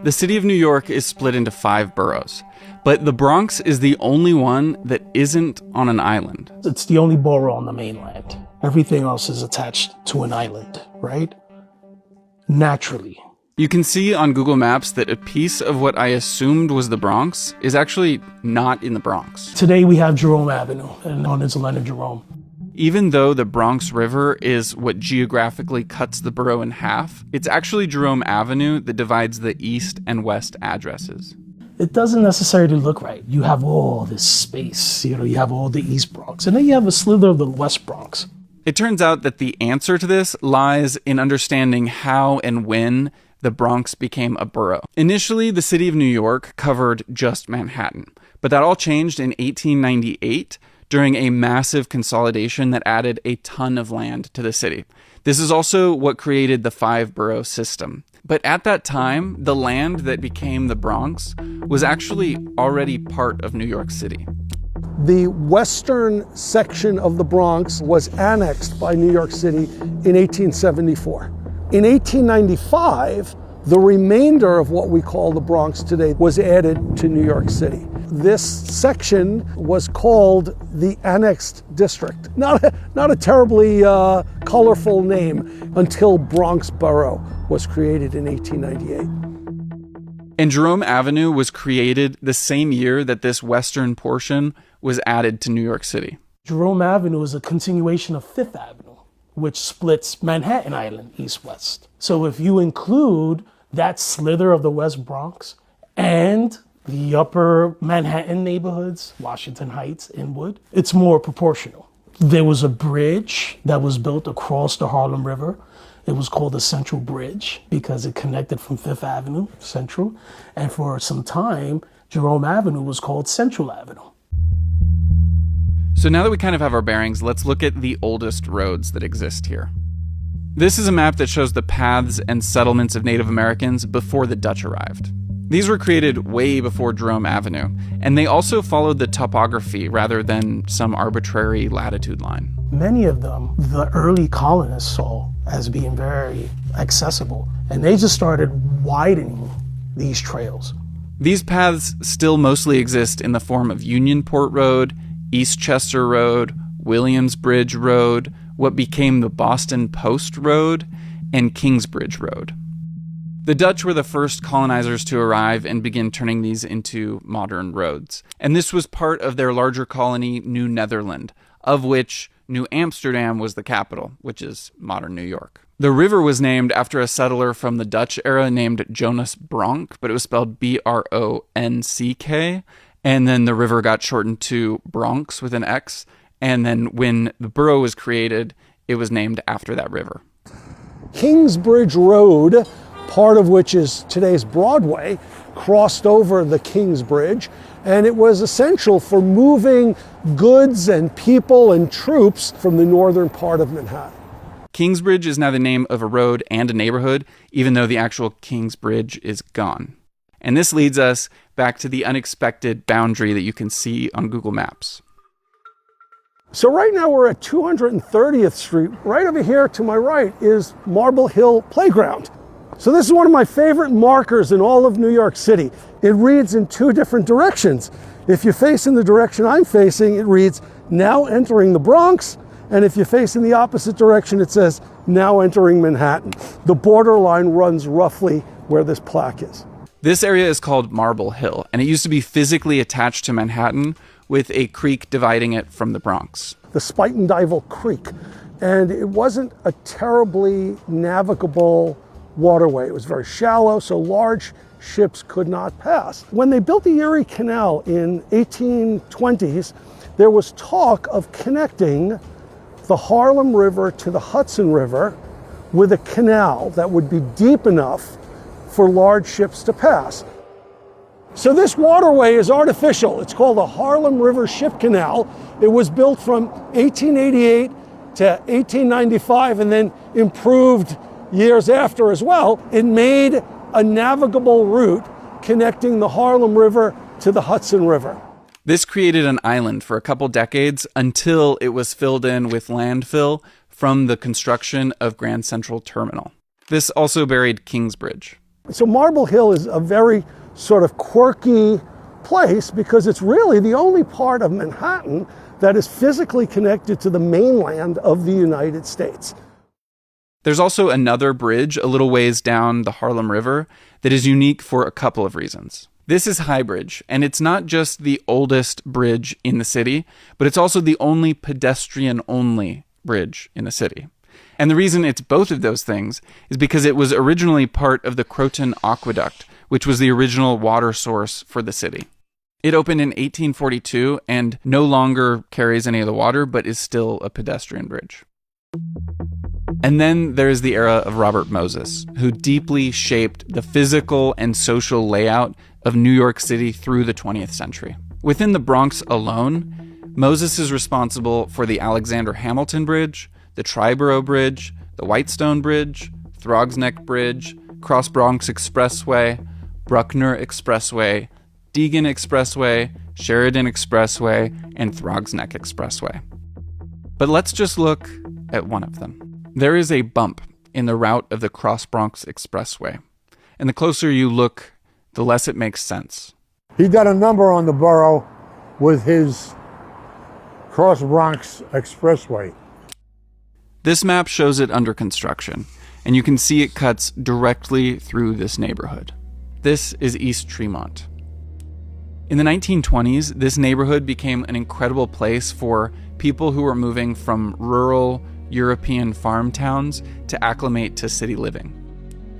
The city of New York is split into 5 boroughs, but the Bronx is the only one that isn't on an island. It's the only borough on the mainland. Everything else is attached to an island, right? Naturally. You can see on Google Maps that a piece of what I assumed was the Bronx is actually not in the Bronx. Today we have Jerome Avenue, and known as Leonard Jerome. Even though the Bronx River is what geographically cuts the borough in half, it's actually Jerome Avenue that divides the east and west addresses. It doesn't necessarily look right. You have all this space, you have all the East Bronx, and then you have a slither of the West Bronx. It turns out that the answer to this lies in understanding how and when the Bronx became a borough. Initially, the city of New York covered just Manhattan, but that all changed in 1898 during a massive consolidation that added a ton of land to the city. This is also what created the 5-borough system. But at that time, the land that became the Bronx was actually already part of New York City. The western section of the Bronx was annexed by New York City in 1874. In 1895, the remainder of what we call the Bronx today was added to New York City. This section was called the Annexed District. Not a terribly colorful name until Bronx Borough was created in 1898. And Jerome Avenue was created the same year that this western portion was added to New York City. Jerome Avenue is a continuation of Fifth Avenue, which splits Manhattan Island east-west. So if you include that slither of the West Bronx and the upper Manhattan neighborhoods, Washington Heights, Inwood, it's more proportional. There was a bridge that was built across the Harlem River. It was called the Central Bridge because it connected from Fifth Avenue, Central, and for some time, Jerome Avenue was called Central Avenue. So now that we kind of have our bearings, let's look at the oldest roads that exist here. This is a map that shows the paths and settlements of Native Americans before the Dutch arrived. These were created way before Jerome Avenue, and they also followed the topography rather than some arbitrary latitude line. Many of them, the early colonists saw as being very accessible, and they just started widening these trails. These paths still mostly exist in the form of Unionport Road, Eastchester Road, Williamsbridge Road, what became the Boston Post Road, and Kingsbridge Road. The Dutch were the first colonizers to arrive and begin turning these into modern roads. And this was part of their larger colony, New Netherland, of which New Amsterdam was the capital, which is modern New York. The river was named after a settler from the Dutch era named Jonas Bronck, but it was spelled B-R-O-N-C-K. And then the river got shortened to Bronx with an X. And then when the borough was created, it was named after that river. Kingsbridge Road, part of which is today's Broadway, crossed over the Kings Bridge, and it was essential for moving goods and people and troops from the northern part of Manhattan. Kingsbridge is now the name of a road and a neighborhood, even though the actual Kings Bridge is gone. And this leads us back to the unexpected boundary that you can see on Google Maps. So right now we're at 230th Street. Right over here to my right is Marble Hill Playground. So this is one of my favorite markers in all of New York City. It reads in 2 different directions. If you face in the direction I'm facing, it reads, now entering the Bronx. And if you face in the opposite direction, it says, now entering Manhattan. The borderline runs roughly where this plaque is. This area is called Marble Hill, and it used to be physically attached to Manhattan with a creek dividing it from the Bronx. The Spuyten Creek. And it wasn't a terribly navigable waterway. It was very shallow, so large ships could not pass. When they built the Erie Canal in 1820s, there was talk of connecting the Harlem River to the Hudson River with a canal that would be deep enough for large ships to pass. So this waterway is artificial. It's called the Harlem River Ship Canal. It was built from 1888 to 1895 and then improved years after as well. It made a navigable route connecting the Harlem River to the Hudson River. This created an island for a couple decades until it was filled in with landfill from the construction of Grand Central Terminal. This also buried Kingsbridge. So Marble Hill is a very sort of quirky place because it's really the only part of Manhattan that is physically connected to the mainland of the United States. There's also another bridge a little ways down the Harlem River that is unique for a couple of reasons. This is High Bridge, and it's not just the oldest bridge in the city, but it's also the only pedestrian-only bridge in the city. And the reason it's both of those things is because it was originally part of the Croton Aqueduct, which was the original water source for the city. It opened in 1842 and no longer carries any of the water, but is still a pedestrian bridge. And then there's the era of Robert Moses, who deeply shaped the physical and social layout of New York City through the 20th century. Within the Bronx alone, Moses is responsible for the Alexander Hamilton Bridge, the Triborough Bridge, the Whitestone Bridge, Throgs Neck Bridge, Cross Bronx Expressway, Bruckner Expressway, Deegan Expressway, Sheridan Expressway, and Throgs Neck Expressway. But let's just look at one of them. There is a bump in the route of the Cross Bronx Expressway, and the closer you look, the less it makes sense. He got a number on the borough with his Cross Bronx Expressway. This map shows it under construction, and you can see it cuts directly through this neighborhood. This is East Tremont. In the 1920s, this neighborhood became an incredible place for people who were moving from rural European farm towns to acclimate to city living.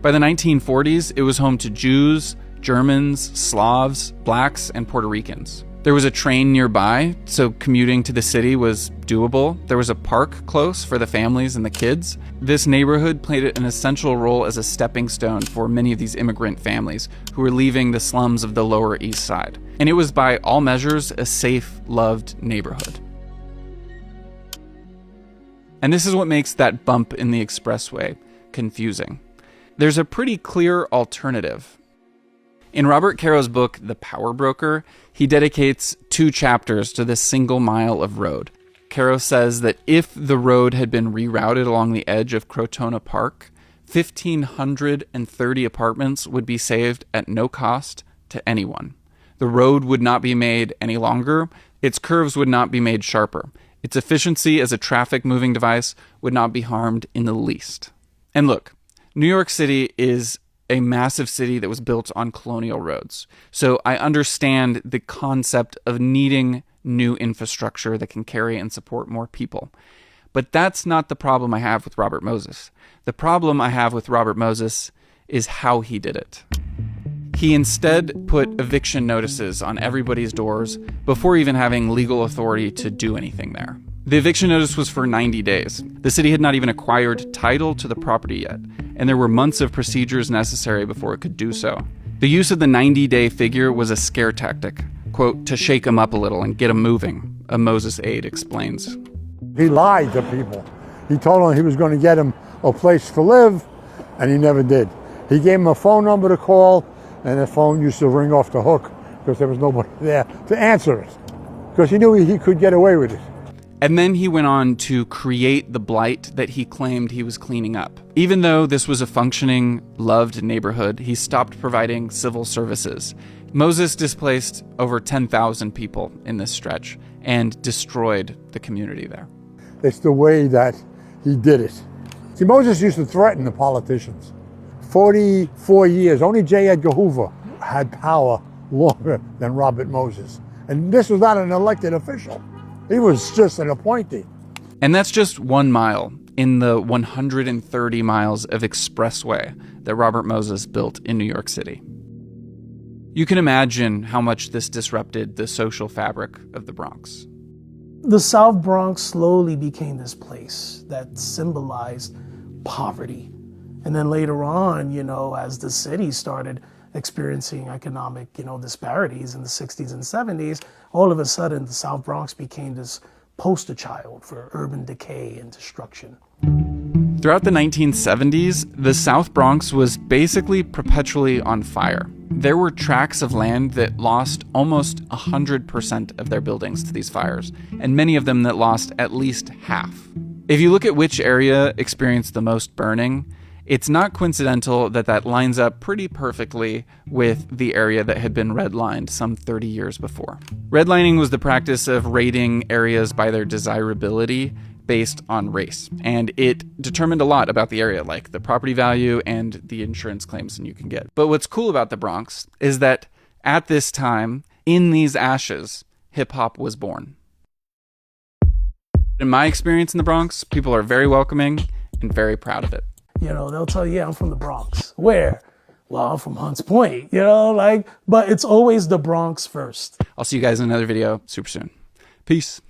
By the 1940s, it was home to Jews, Germans, Slavs, blacks, and Puerto Ricans. There was a train nearby, so commuting to the city was doable. There was a park close for the families and the kids. This neighborhood played an essential role as a stepping stone for many of these immigrant families who were leaving the slums of the Lower East Side. And it was, by all measures, a safe, loved neighborhood. And this is what makes that bump in the expressway confusing. There's a pretty clear alternative. In Robert Caro's book, The Power Broker, he dedicates 2 chapters to this single mile of road. Caro says that if the road had been rerouted along the edge of Crotona Park, 1,530 apartments would be saved at no cost to anyone. The road would not be made any longer. Its curves would not be made sharper. Its efficiency as a traffic moving device would not be harmed in the least. And look, New York City is a massive city that was built on colonial roads. So I understand the concept of needing new infrastructure that can carry and support more people. But that's not the problem I have with Robert Moses. The problem I have with Robert Moses is how he did it. He instead put eviction notices on everybody's doors before even having legal authority to do anything there. The eviction notice was for 90 days. The city had not even acquired title to the property yet, and there were months of procedures necessary before it could do so. The use of the 90-day figure was a scare tactic, quote, to shake them up a little and get them moving, a Moses aide explains. He lied to people. He told them he was going to get them a place to live, and he never did. He gave them a phone number to call, and the phone used to ring off the hook because there was nobody there to answer it, because he knew he could get away with it. And then he went on to create the blight that he claimed he was cleaning up. Even though this was a functioning, loved neighborhood, he stopped providing civil services. Moses displaced over 10,000 people in this stretch and destroyed the community there. It's the way that he did it. See, Moses used to threaten the politicians. 44 years, only J. Edgar Hoover had power longer than Robert Moses. And this was not an elected official. He was just an appointee. And that's just 1 mile in the 130 miles of expressway that Robert Moses built in New York City. You can imagine how much this disrupted the social fabric of the Bronx. The South Bronx slowly became this place that symbolized poverty. And then later on, as the city started experiencing economic, disparities in the 60s and 70s, all of a sudden the South Bronx became this poster child for urban decay and destruction. Throughout the 1970s, the South Bronx was basically perpetually on fire. There were tracts of land that lost almost 100% of their buildings to these fires, and many of them that lost at least half. If you look at which area experienced the most burning, It's not coincidental that that lines up pretty perfectly with the area that had been redlined some 30 years before. Redlining was the practice of rating areas by their desirability based on race, and it determined a lot about the area, like the property value and the insurance claims that you can get. But what's cool about the Bronx is that at this time, in these ashes, hip-hop was born. In my experience in the Bronx, people are very welcoming and very proud of it. You know, they'll tell you, yeah, I'm from the Bronx. Where? Well, I'm from Hunts Point, you know, like, but it's always the Bronx first. I'll see you guys in another video super soon. Peace.